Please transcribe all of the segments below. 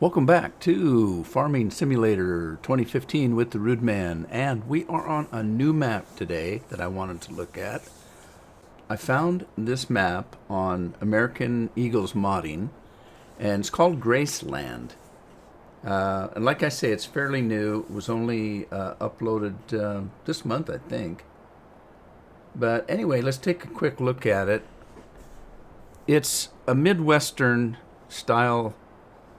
Welcome back to Farming Simulator 2015 with the Rude Man, and we are on a new map today that I wanted to look at. I found this map on American Eagles Modding, and it's called Graceland. And like I say, it's fairly new. It was only uploaded this month, I think. But anyway, let's take a quick look at it. It's a Midwestern style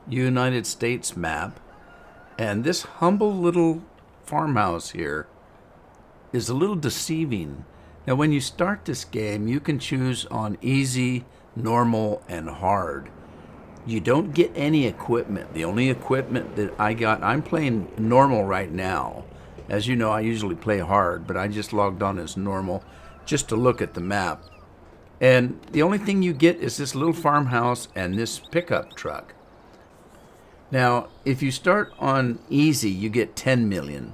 United States map, and this humble little farmhouse here is a little deceiving. Now when you start this game, you can choose on easy, normal, and hard. You don't get any equipment. The only equipment that I got, I'm playing normal right now. As you know, I usually play hard, but I just logged on as normal just to look at the map. And the only thing you get is this little farmhouse and this pickup truck. Now, if you start on easy, you get 10 million.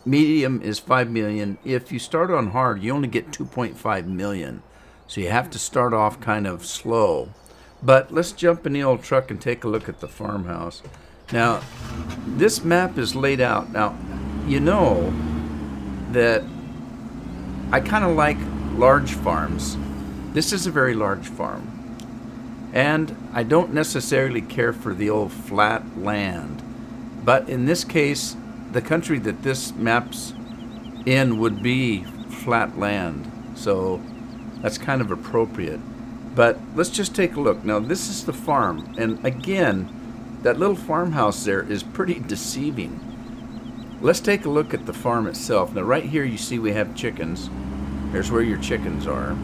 Medium is 5 million. If you start on hard, you only get 2.5 million. So you have to start off kind of slow. But let's jump in the old truck and take a look at the farmhouse. Now, this map is laid out. Now, you know that I kind of like large farms. This is a very large farm. And I don't necessarily care for the old flat land. But in this case, the country that this map's in would be flat land. So that's kind of appropriate. But let's just take a look. Now this is the farm. And again, that little farmhouse there is pretty deceiving. Let's take a look at the farm itself. Now right here you see we have chickens. There's where your chickens are.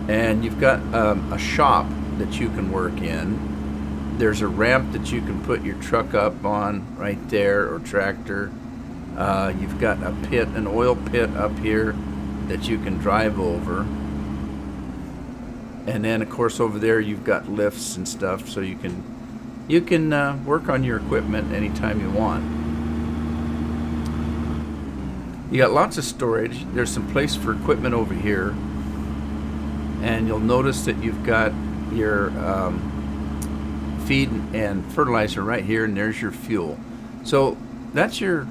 And you've got a shop that you can work in. There's a ramp that you can put your truck up on right there, or tractor. You've got a pit, an oil pit up here that you can drive over. And then of course over there you've got lifts and stuff, so you can work on your equipment anytime you want. You got lots of storage. There's some place for equipment over here. And you'll notice that you've got your feed and fertilizer right here, and there's your fuel. So that's your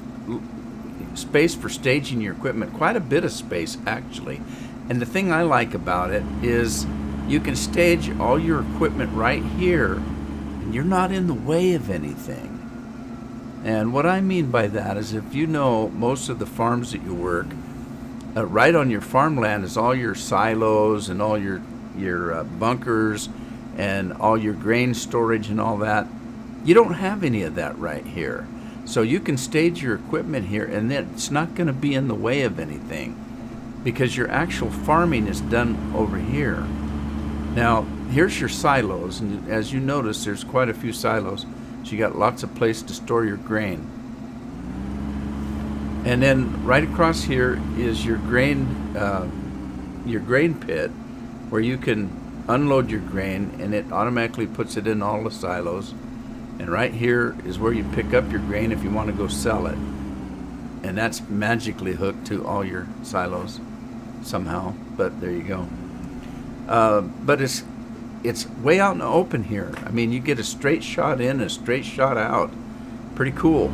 space for staging your equipment. Quite a bit of space, actually. And the thing I like about it is you can stage all your equipment right here, and you're not in the way of anything. And what I mean by that is, if you know most of the farms that you work, right on your farmland is all your silos and all your bunkers and all your grain storage and all that. You don't have any of that right here. So you can stage your equipment here, and then it's not going to be in the way of anything because your actual farming is done over here. Now, here's your silos, and as you notice, there's quite a few silos. So you got lots of place to store your grain. And then right across here is your grain pit, where you can unload your grain, and it automatically puts it in all the silos. And right here is where you pick up your grain if you want to go sell it. And that's magically hooked to all your silos somehow, but there you go. But it's way out in the open here. I mean, you get a straight shot in, a straight shot out. Pretty cool.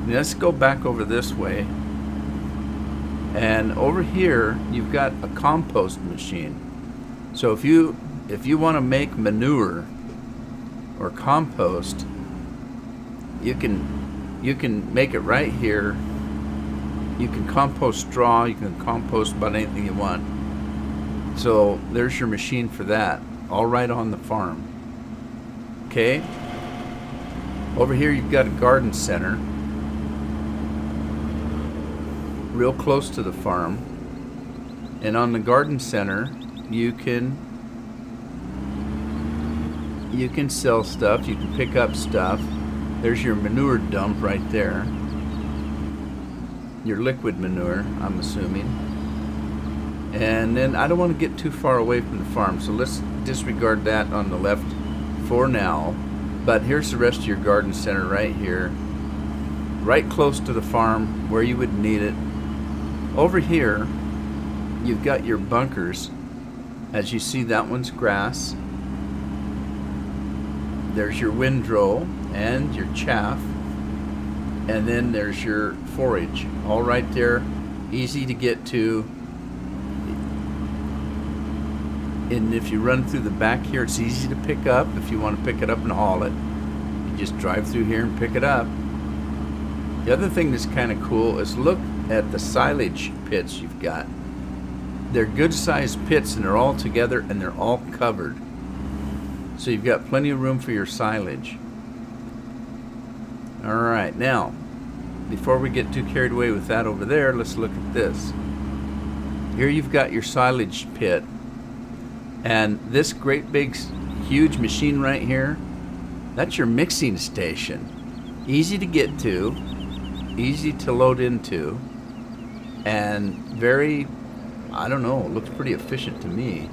Let's go back over this way. And over here you've got a compost machine. So if you want to make manure or compost, you can make it right here. You can compost straw, you can compost about anything you want. So there's your machine for that, all right on the farm. Okay. Over here you've got a garden center, real close to the farm. And on the garden center you can sell stuff, you can pick up stuff. There's your manure dump right there, your liquid manure, I'm assuming. And then I don't want to get too far away from the farm, so let's disregard that on the left for now. But here's the rest of your garden center right here, right close to the farm where you would need it. Over here you've got your bunkers. As you see, that one's grass. there's your windrow and your chaff, and then there's your forage, all right there, easy to get to. And if you run through the back here, it's easy to pick up. If you want to pick it up and haul it, you just drive through here and pick it up. The other thing that's kind of cool is look at the silage pits you've got. They're good sized pits, and they're all together and they're all covered. So you've got plenty of room for your silage. Alright, now, before we get too carried away with that over there, let's look at this. Here you've got your silage pit. And this great big huge machine right here, that's your mixing station. Easy to get to, easy to load into, and very, I don't know, looks pretty efficient to me.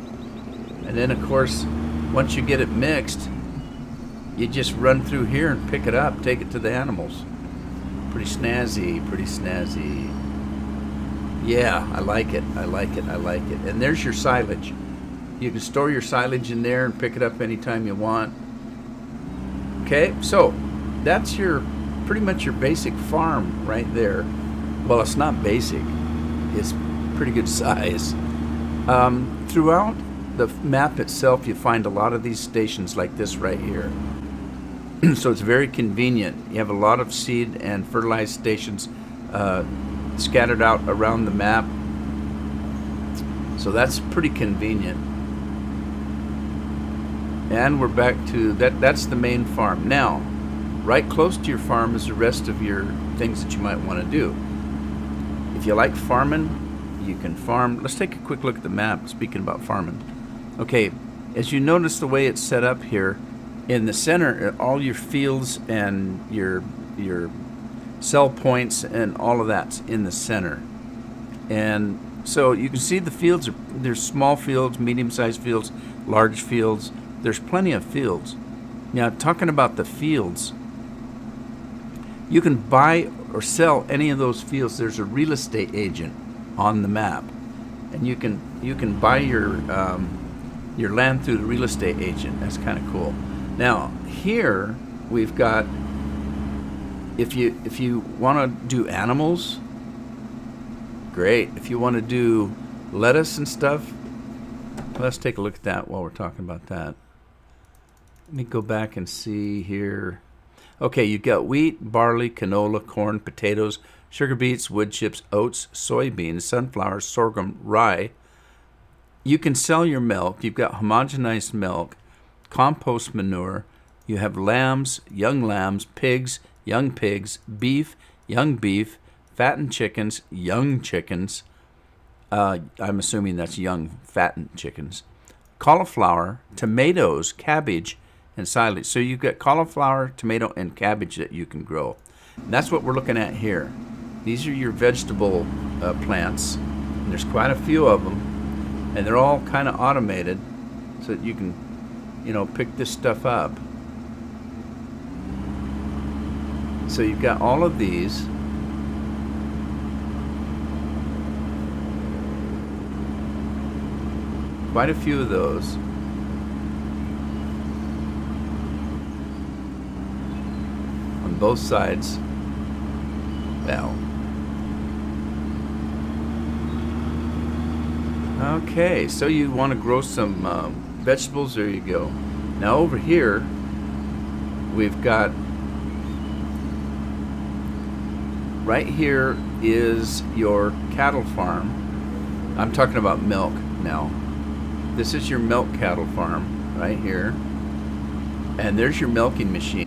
And then of course, once you get it mixed, you just run through here and pick it up, take it to the animals. Pretty snazzy, pretty snazzy. Yeah, I like it, I like it, I like it. And there's your silage. You can store your silage in there and pick it up anytime you want. Okay, so that's your pretty much your basic farm right there. Well, it's not basic. It's pretty good size. Throughout the map itself, you find a lot of these stations like this right here. So it's very convenient. You have a lot of seed and fertilized stations scattered out around the map. So that's pretty convenient. And we're back to that. That's the main farm. Now, right close to your farm is the rest of your things that you might want to do. If you like farming, you can farm. Let's take a quick look at the map, speaking about farming. Okay, as you notice the way it's set up here, in the center, all your fields and your sell points and all of that's in the center. And so you can see the fields there's small fields, medium-sized fields, large fields. There's plenty of fields. Now, talking about the fields, you can buy or sell any of those fields. There's a real estate agent on the map, and you can buy your land through the real estate agent. That's kind of cool. Now, here we've got, if you want to do animals, great. If you want to do lettuce and stuff, let's take a look at that while we're talking about that. Let me go back and see here. Okay, you've got wheat, barley, canola, corn, potatoes, sugar beets, wood chips, oats, soybeans, sunflower, sorghum, rye. You can sell your milk. You've got homogenized milk, compost manure. You have lambs, young lambs, pigs, young pigs, beef, young beef, fattened chickens, young chickens. I'm assuming that's young fattened chickens. Cauliflower, tomatoes, cabbage, and silage. So you've got cauliflower, tomato, and cabbage that you can grow. And that's what we're looking at here. These are your vegetable plants. And there's quite a few of them, and they're all kind of automated, so that you can, pick this stuff up. So you've got all of these. Quite a few of those. On both sides. Well. Okay, so you want to grow some vegetables, there you go. Now over here, we've got, right here is your cattle farm. I'm talking about milk now. This is your milk cattle farm right here. And there's your milking machine.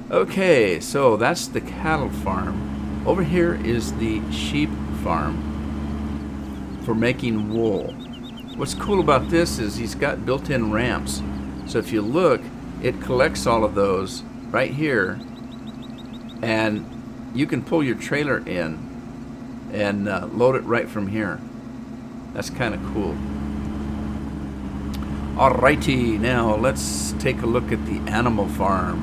Okay, so that's the cattle farm. Over here is the sheep farm for making wool. What's cool about this is he's got built-in ramps. So if you look, it collects all of those right here, and you can pull your trailer in and load it right from here. That's kind of cool. Alrighty, now let's take a look at the animal farm.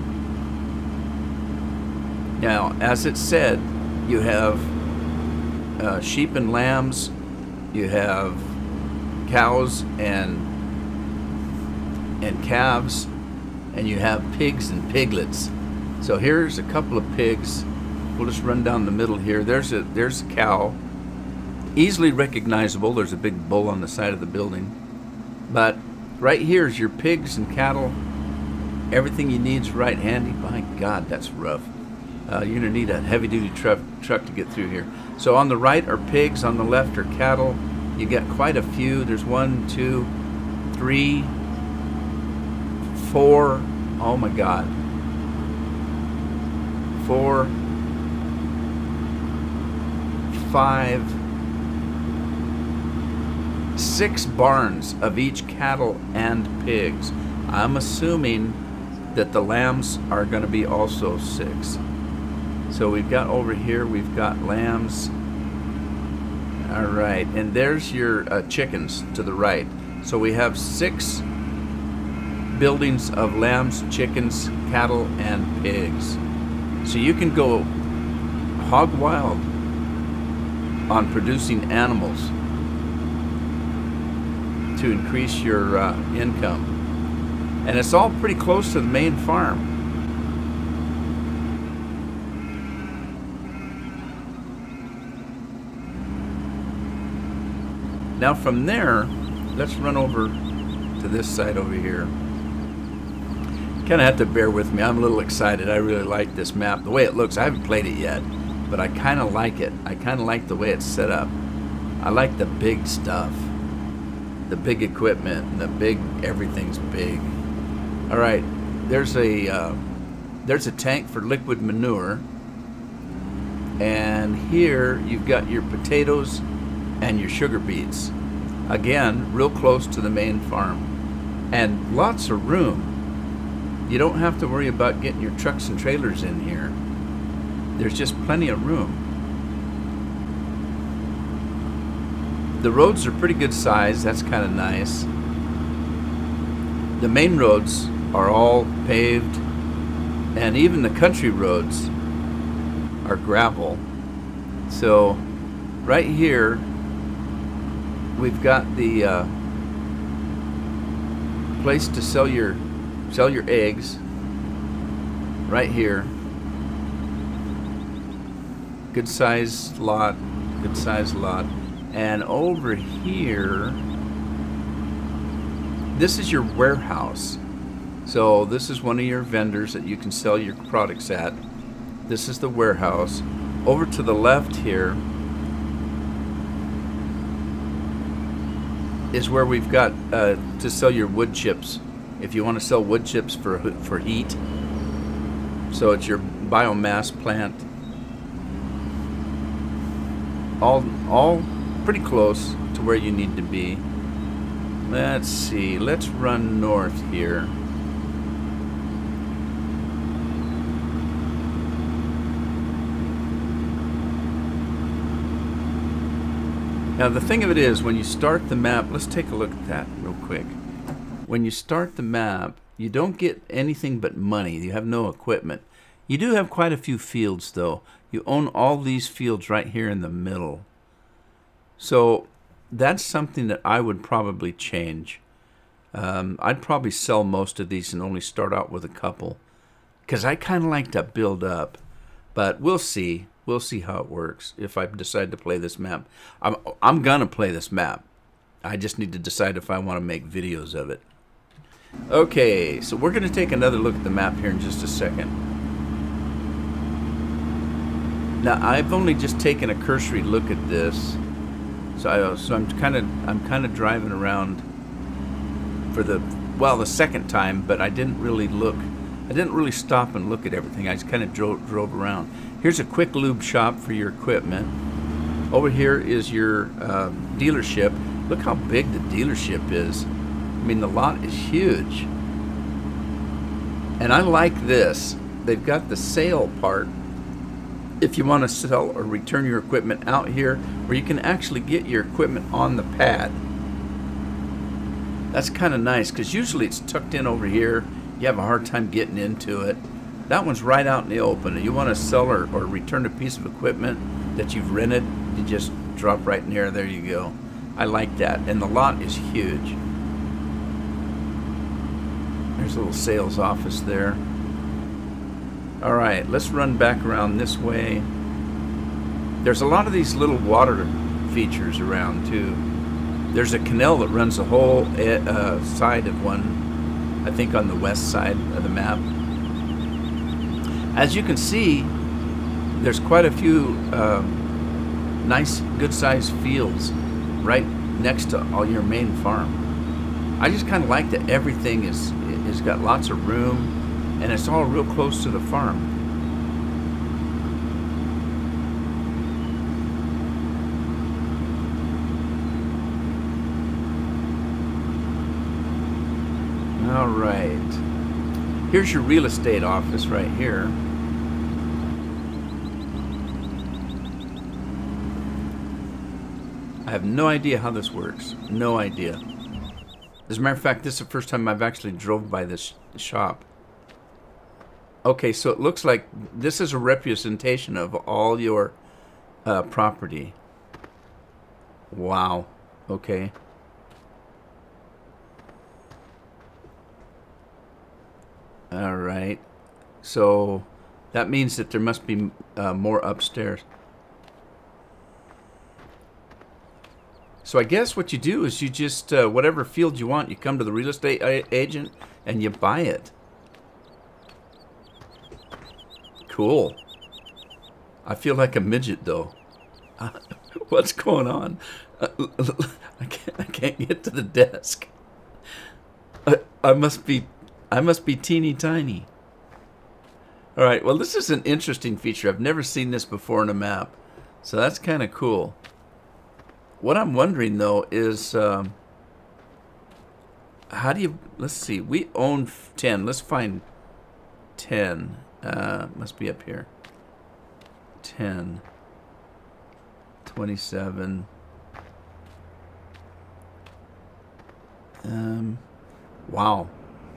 Now, as it said, you have sheep and lambs, you have cows and calves, and you have pigs and piglets. So here's a couple of pigs. We'll just run down the middle here. There's a cow, easily recognizable. There's a big bull on the side of the building. But right here is your pigs and cattle. Everything you need is right handy. My God, that's rough. You're going to need a heavy-duty truck to get through here. So on the right are pigs, on the left are cattle. You get quite a few. There's 1, 2, 3, 4. Oh my God. 4, 5, 6 barns of each cattle and pigs. I'm assuming that the lambs are going to be also 6. So we've got over here, we've got lambs. All right, and there's your chickens to the right. So we have 6 buildings of lambs, chickens, cattle, and pigs. So you can go hog wild on producing animals to increase your income. And it's all pretty close to the main farm. Now from there, let's run over to this side over here. Kind of have to bear with me. I'm a little excited. I really like this map. The way it looks, I haven't played it yet, but I kind of like it. I kind of like the way it's set up. I like the big stuff, the big equipment, and the big, everything's big. All right, there's a tank for liquid manure, and here you've got your potatoes and your sugar beets. Again, real close to the main farm, and lots of room. You don't have to worry about getting your trucks and trailers in here. There's just plenty of room. The roads are pretty good size. That's kind of nice. The main roads are all paved, and even the country roads are gravel. So right here we've got the place to sell your eggs right here. Good sized lot. And over here, this is your warehouse. So this is one of your vendors that you can sell your products at. This is the warehouse. Over to the left here is where we've got to sell your wood chips. If you want to sell wood chips for heat. So it's your biomass plant. All pretty close to where you need to be. Let's see. Let's run north here. Now the thing of it is, when you start the map, let's take a look at that real quick. When you start the map, you don't get anything but money. You have no equipment. You do have quite a few fields though. You own all these fields right here in the middle. So that's something that I would probably change. I'd probably sell most of these and only start out with a couple, because I kind of like to build up. But we'll see. We'll see how it works if I decide to play this map. I'm gonna play this map. I just need to decide if I want to make videos of it. Okay, so we're going to take another look at the map here in just a second. Now I've only just taken a cursory look at this, so I'm kind of driving around for the second time, but I didn't really look. I didn't really stop and look at everything. I just kind of drove around. Here's a quick lube shop for your equipment. Over here is your dealership. Look how big the dealership is. I mean, the lot is huge. And I like this. They've got the sale part. If you want to sell or return your equipment out here, where you can actually get your equipment on the pad. That's kind of nice, because usually it's tucked in over here. You have a hard time getting into it. That one's right out in the open. You want to sell or return a piece of equipment that you've rented, you just drop right in there. There you go. I like that. And the lot is huge. There's a little sales office there. All right, let's run back around this way. There's a lot of these little water features around too. There's a canal that runs the whole side of one, I think on the west side of the map. As you can see, there's quite a few nice, good-sized fields right next to all your main farm. I just kind of like that everything is got lots of room, and it's all real close to the farm. All right, here's your real estate office right here. I have no idea how this works. No idea. As a matter of fact, this is the first time I've actually drove by this shop. Okay, so it looks like this is a representation of all your property. Wow. Okay. All right. So that means that there must be more upstairs. So I guess what you do is you just, whatever field you want, you come to the real estate agent and you buy it. Cool. I feel like a midget though. What's going on? I can't get to the desk. I must be teeny tiny. All right, well this is an interesting feature. I've never seen this before in a map. So that's kind of cool. What I'm wondering though is, how do you, let's see, we own 10. Let's find 10. Must be up here. 10. 27. Wow.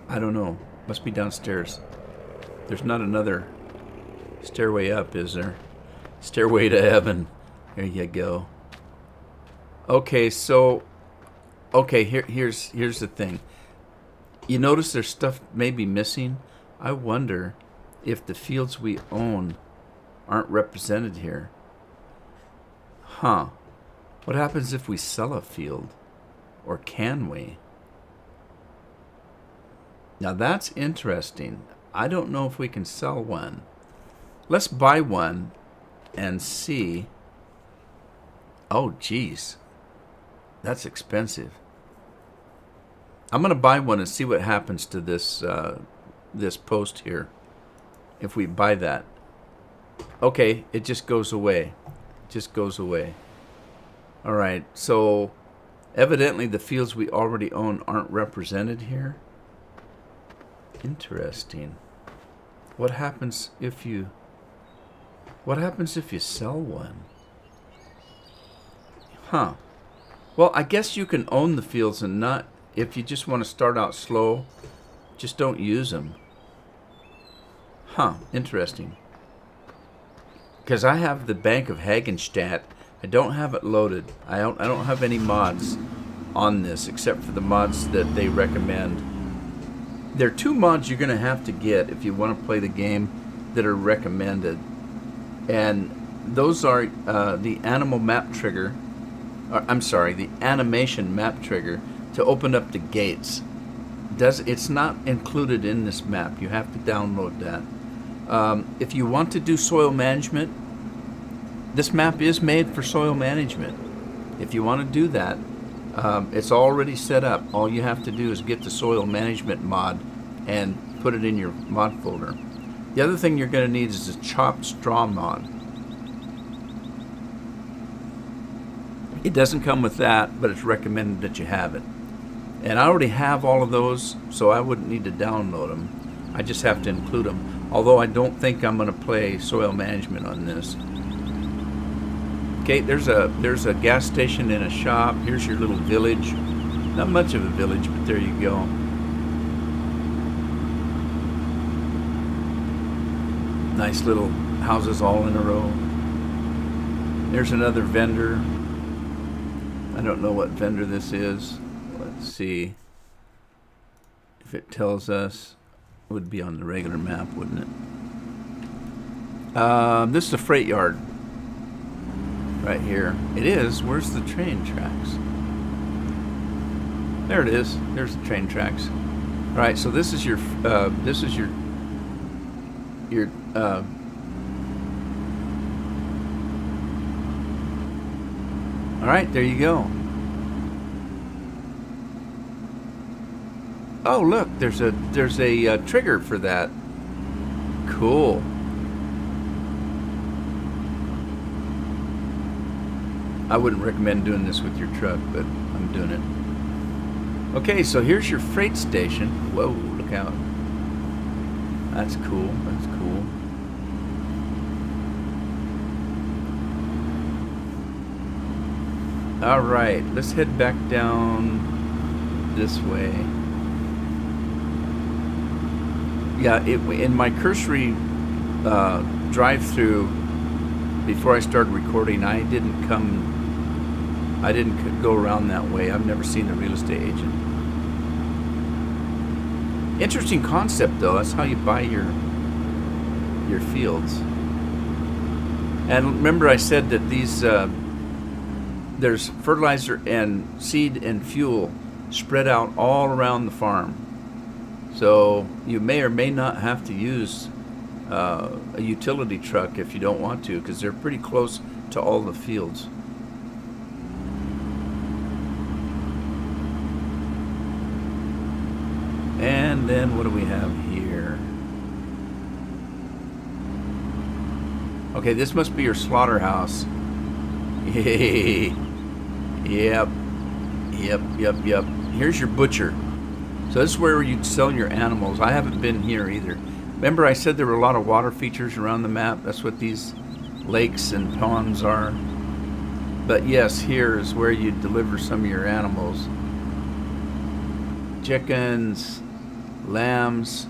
I don't know. Must be downstairs. There's not another stairway up, is there? Stairway to heaven. There you go. Okay, so, okay, here's the thing. You notice there's stuff maybe missing? I wonder if the fields we own aren't represented here. Huh. What happens if we sell a field? Or can we? Now that's interesting. I don't know if we can sell one. Let's buy one and see. Oh, geez. That's expensive. I'm going to buy one and see what happens to this this post here. If we buy that. Okay, it just goes away. It just goes away. All right, so evidently the fields we already own aren't represented here. Interesting. What happens if you sell one? Huh. Well, I guess you can own the fields and not, if you just want to start out slow, just don't use them. Huh, interesting. Because I have the Bank of Hagenstadt. I don't have it loaded. I don't have any mods on this except for the mods that they recommend. There are 2 mods you're going to have to get if you want to play the game that are recommended. And those are the animal map trigger. I'm sorry, the animation map trigger to open up the gates. It's not included in this map. You have to download that. If you want to do soil management, this map is made for soil management. If you want to do that, it's already set up. All you have to do is get the soil management mod and put it in your mod folder. The other thing you're going to need is a chopped straw mod. It doesn't come with that, but it's recommended that you have it. And I already have all of those, so I wouldn't need to download them. I just have to include them. Although I don't think I'm going to play soil management on this. Okay, there's a gas station and a shop. Here's your little village. Not much of a village, but there you go. Nice little houses all in a row. There's another vendor. I don't know what vendor this is. Let's see if it tells us, it would be on the regular map, wouldn't it? This is a freight yard right here. It is. Where's the train tracks? There it is. There's the train tracks. All right. So this is your all right. There you go. Oh, look. There's a trigger for that. Cool. I wouldn't recommend doing this with your truck, but I'm doing it. Okay, so here's your freight station. Whoa, look out. That's cool. That's cool. All right, let's head back down this way. Yeah, in my cursory drive-through before I started recording, I didn't go around that way. I've never seen a real estate agent. Interesting concept, though. That's how you buy your fields. And remember, I said that these there's fertilizer and seed and fuel spread out all around the farm. So you may or may not have to use a utility truck if you don't want to, because they're pretty close to all the fields. And then what do we have here? Okay, this must be your slaughterhouse. Yay. Yep. Here's your butcher. So this is where you'd sell your animals. I haven't been here either. Remember I said there were a lot of water features around the map? That's what these lakes and ponds are. But yes, here is where you deliver some of your animals. Chickens, lambs,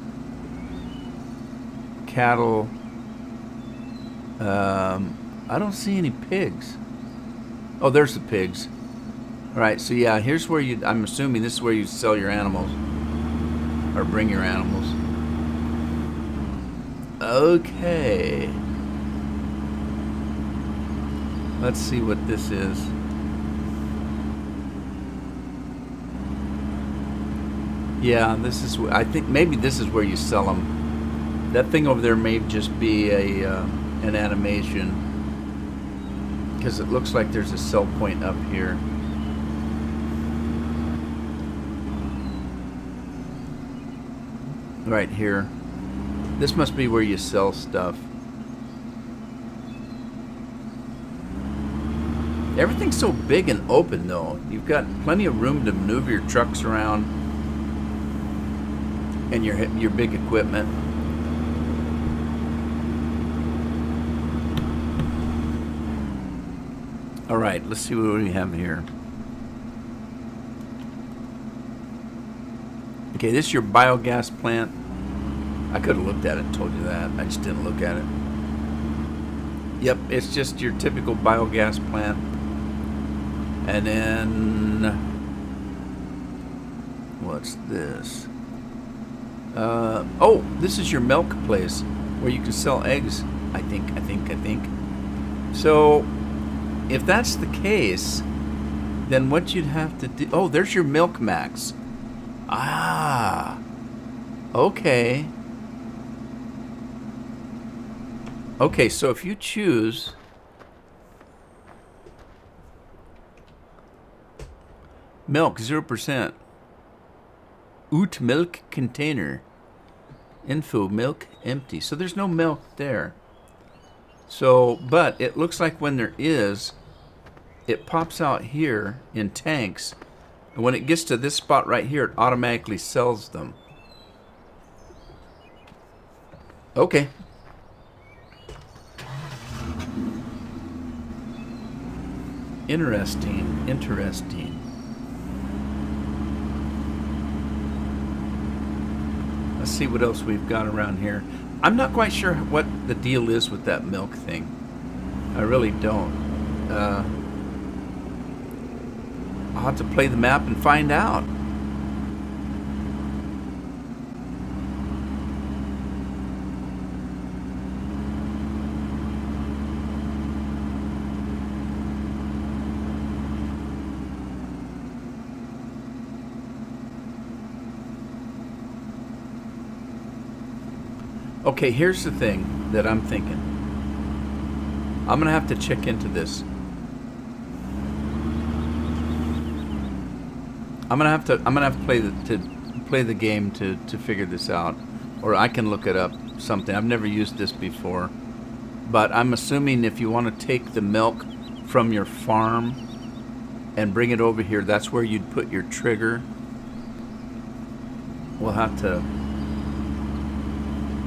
cattle. I don't see any pigs. Oh, there's the pigs. All right, so yeah, here's where I'm assuming this is where you sell your animals or bring your animals. Okay. Let's see what this is. Yeah, this is. I think maybe this is where you sell them. That thing over there may just be an animation, because it looks like there's a sell point up here. Right here. This must be where you sell stuff. Everything's so big and open, though. You've got plenty of room to maneuver your trucks around and your big equipment. All right, let's see what we have here. Okay, this is your biogas plant. I could have looked at it and told you that. I just didn't look at it. Yep, it's just your typical biogas plant. And then, what's this? Oh, this is your milk place where you can sell eggs, I think. So, if that's the case, then what you'd have to do... Oh, there's your Milk Max. Ah, okay. Okay, so if you choose... Milk, 0%. Oat milk container. Info, milk empty. So there's no milk there. So, but it looks like when there is, it pops out here in tanks. And when it gets to this spot right here, it automatically sells them. Okay. Interesting. Let's see what else we've got around here. I'm not quite sure what the deal is with that milk thing. I really don't. I'll have to play the map and find out. Okay, here's the thing that I'm thinking. I'm gonna have to check into this. I'm gonna have to play the game to figure this out, or I can look it up. Something I've never used this before, but I'm assuming if you want to take the milk from your farm and bring it over here, that's where you'd put your trigger. We'll have to,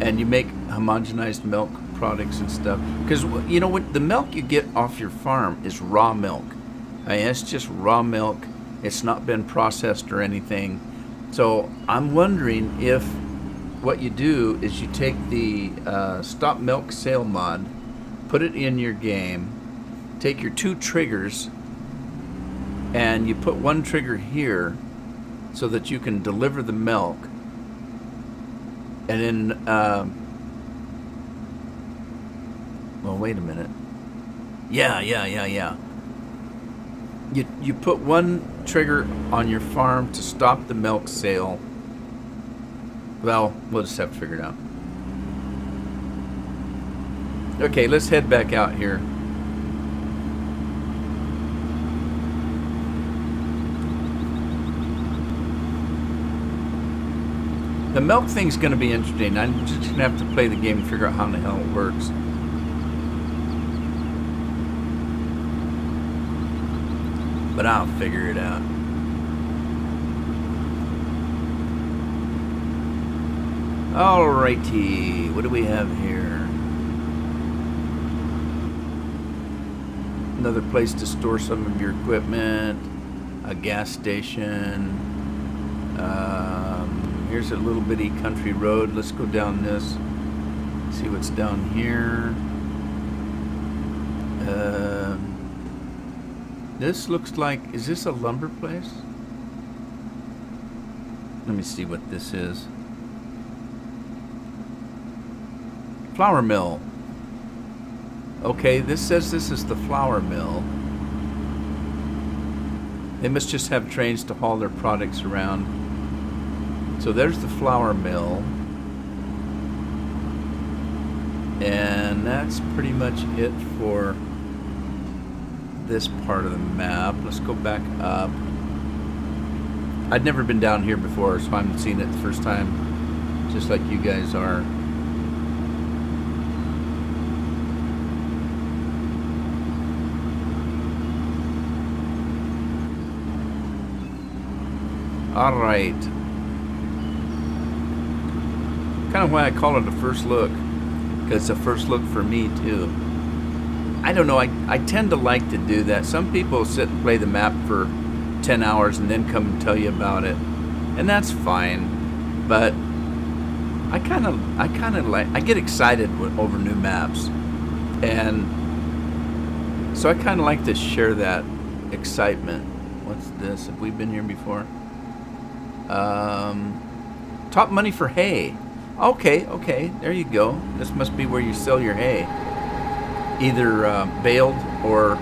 and you make homogenized milk products and stuff, because you know what, the milk you get off your farm is raw milk. I mean, it's just raw milk. It's not been processed or anything. So I'm wondering if what you do is you take the stop milk sale mod, put it in your game, take your 2 triggers, and you put one trigger here so that you can deliver the milk. And then, well, wait a minute. Yeah. You put one trigger on your farm to stop the milk sale. Well, we'll just have to figure it out. Okay, let's head back out here. The milk thing's going to be interesting. I'm just going to have to play the game and figure out how the hell it works. But I'll figure it out. Alrighty, what do we have here? Another place to store some of your equipment. A gas station. Here's a little bitty country road. Let's go down this. See what's down here. This looks like, is this a lumber place? Let me see what this is. Flour mill. Okay, this says this is the flour mill. They must just have trains to haul their products around. So there's the flour mill. And that's pretty much it for this part of the map. Let's go back up. I'd never been down here before, so I'm seeing it the first time, just like you guys are. Alright. Kind of why I call it a first look, because it's a first look for me too. I don't know, I tend to like to do that. Some people sit and play the map for 10 hours and then come and tell you about it, and that's fine. But I kind of like, I get excited over new maps, and so I kind of like to share that excitement. What's this? Have we been here before? Top money for hay. Okay, there you go. This must be where you sell your hay, either baled or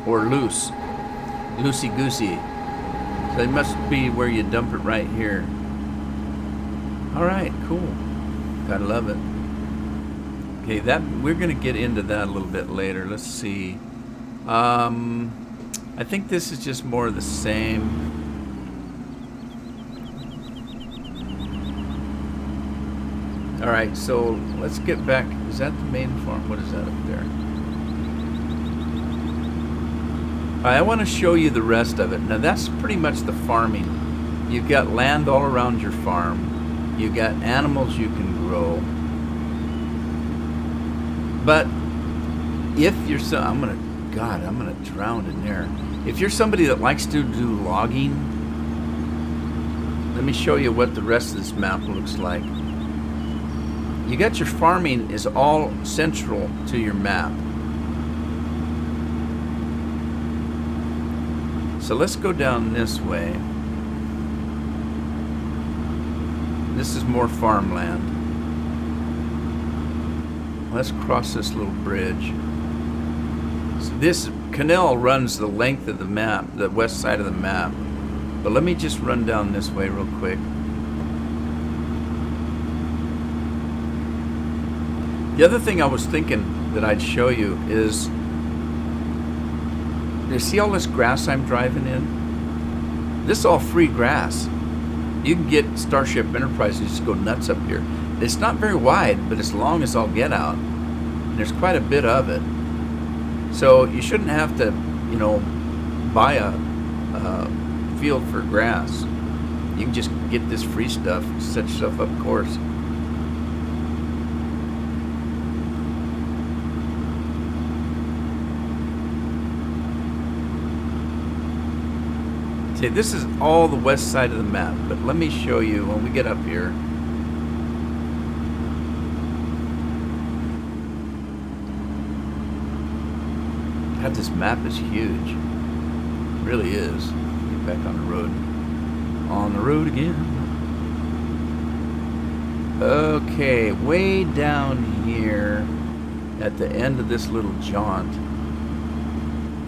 loose, loosey goosey. So it must be where you dump it right here. All right, cool. Gotta love it. Okay, that we're gonna get into that a little bit later. Let's see. I think this is just more of the same. All right, so let's get back. Is that the main farm? What is that up there? I want to show you the rest of it. Now that's pretty much the farming. You've got land all around your farm. You've got animals you can grow. But if you're I'm gonna drown in there. If you're somebody that likes to do logging, let me show you what the rest of this map looks like. You got your farming is all central to your map. So let's go down this way. This is more farmland. Let's cross this little bridge. So this canal runs the length of the map, the west side of the map. But let me just run down this way real quick. The other thing I was thinking that I'd show you is, you see all this grass I'm driving in? This is all free grass. You can get Starship Enterprise and just go nuts up here. It's not very wide, but it's long as all get out. And there's quite a bit of it. So you shouldn't have to, you know, buy a field for grass. You can just get this free stuff, set yourself up course. See, this is all the west side of the map, but let me show you when we get up here. God, this map is huge. It really is. Get back on the road. On the road again. Okay, way down here at the end of this little jaunt,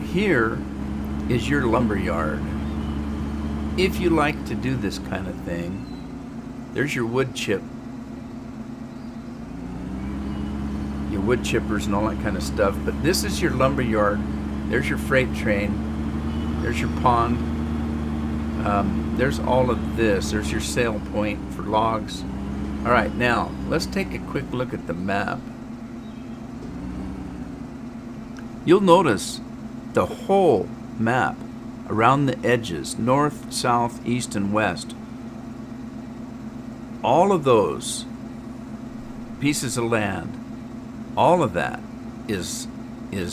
here is your lumber yard. If you like to do this kind of thing, there's your wood chip, your wood chippers and all that kind of stuff. But this is your lumber yard. There's your freight train. There's your pond. There's all of this. There's your sail point for logs. All right, now let's take a quick look at the map. You'll notice the whole map around the edges, north, south, east, and west. All of those pieces of land, all of that is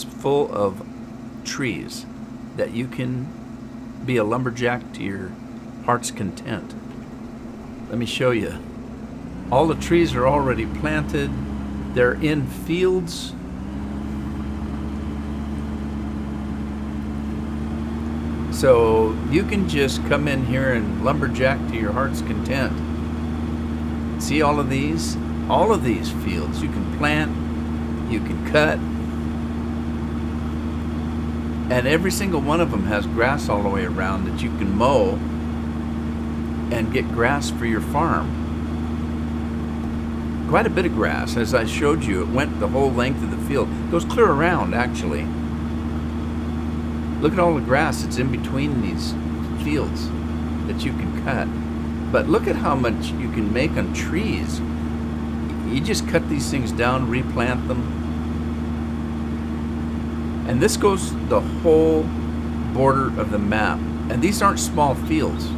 full of trees that you can be a lumberjack to your heart's content. Let me show you. All the trees are already planted. They're in fields. So you can just come in here and lumberjack to your heart's content. See all of these? All of these fields. You can plant, you can cut, and every single one of them has grass all the way around that you can mow and get grass for your farm. Quite a bit of grass. As I showed you, it went the whole length of the field. It goes clear around, actually. Look at all the grass that's in between these fields that you can cut. But look at how much you can make on trees. You just cut these things down, replant them. And this goes the whole border of the map. And these aren't small fields.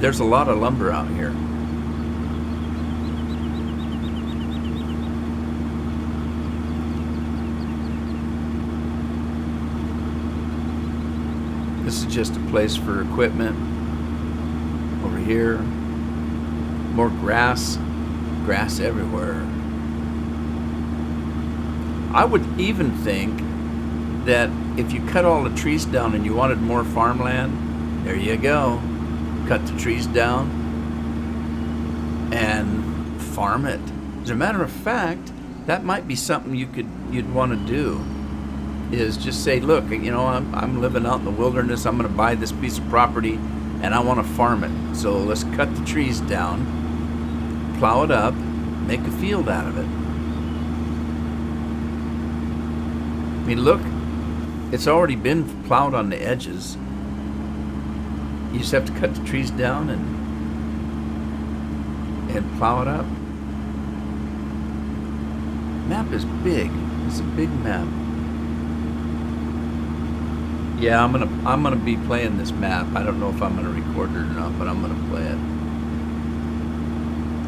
There's a lot of lumber out here. This is just a place for equipment. Over here, more grass everywhere. I would even think that if you cut all the trees down and you wanted more farmland, there you go. Cut the trees down and farm it. As a matter of fact, that might be something you'd want to do. Is just say, look, you know, I'm living out in the wilderness. I'm going to buy this piece of property, and I want to farm it. So let's cut the trees down, plow it up, make a field out of it. I mean, look, it's already been plowed on the edges. You just have to cut the trees down and plow it up. Map is big. It's a big map. Yeah, I'm gonna be playing this map. I don't know if I'm gonna record it or not, but I'm gonna play it.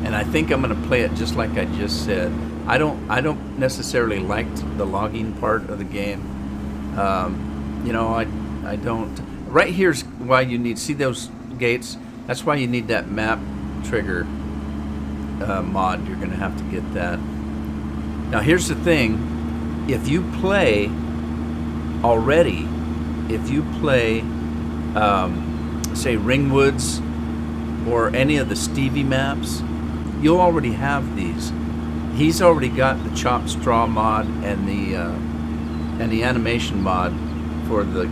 And I think I'm gonna play it just like I just said. I don't necessarily like the logging part of the game. You know, I don't. Right here's why you need, see those gates? That's why you need that map trigger mod. You're gonna have to get that. Now here's the thing. If you play already, if you play, say, Ringwoods or any of the Stevie maps, you'll already have these. He's already got the Chop Straw mod and the animation mod for the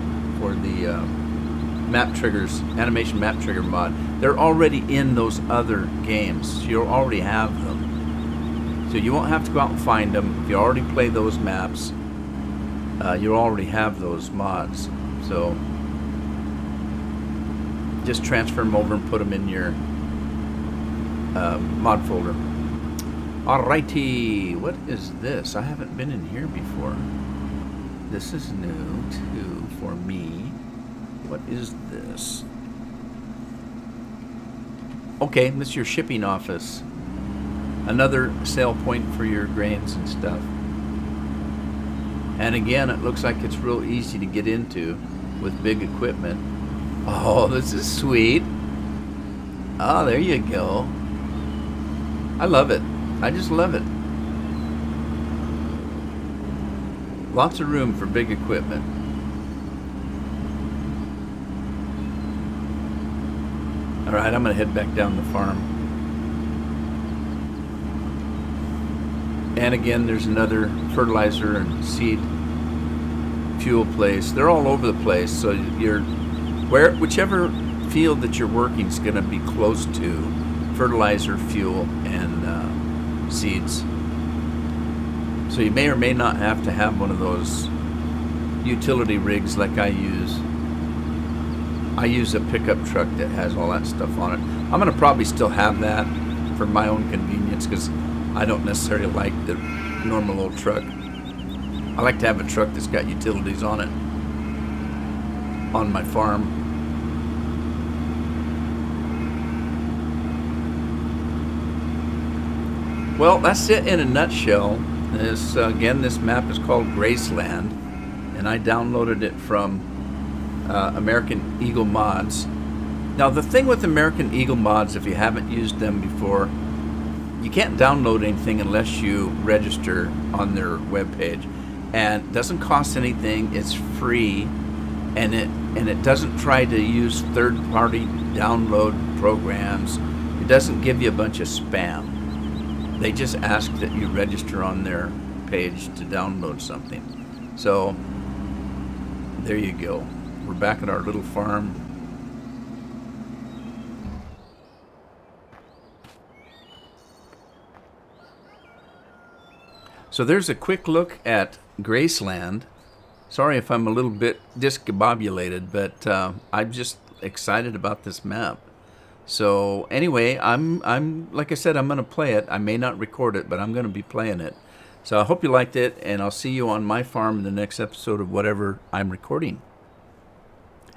map triggers, animation map trigger mod. They're already in those other games. So you'll already have them. So So you won't have to go out and find them. If you already play those maps, you already have those mods. So just transfer them over and put them in your mod folder. Alrighty, what is this? I haven't been in here before. This is new too for me. What is this? Okay, this is your shipping office. Another sale point for your grains and stuff. And again, it looks like it's real easy to get into with big equipment. Oh, this is sweet. Oh, there you go. I love it. I just love it. Lots of room for big equipment. All right, I'm gonna head back down the farm. And again, there's another fertilizer and seed fuel place. They're all over the place, so whichever field that you're working is gonna be close to fertilizer, fuel, and seeds. So you may or may not have to have one of those utility rigs like I use. I use a pickup truck that has all that stuff on it. I'm going to probably still have that for my own convenience because I don't necessarily like the normal old truck. I like to have a truck that's got utilities on it on my farm. Well, that's it in a nutshell. Again, this map is called Graceland, and I downloaded it from American Eagle Mods. Now, the thing with American Eagle Mods, if you haven't used them before, you can't download anything unless you register on their webpage, and it doesn't cost anything. It's free, and it doesn't try to use third-party download programs. It doesn't give you a bunch of spam. They just ask that you register on their page to download something. So there you go. We're back at our little farm. So there's a quick look at Graceland. Sorry if I'm a little bit discombobulated, but I'm just excited about this map. So anyway, I'm like I said, I'm going to play it. I may not record it, but I'm going to be playing it. So I hope you liked it, and I'll see you on my farm in the next episode of whatever I'm recording.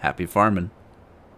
Happy farming.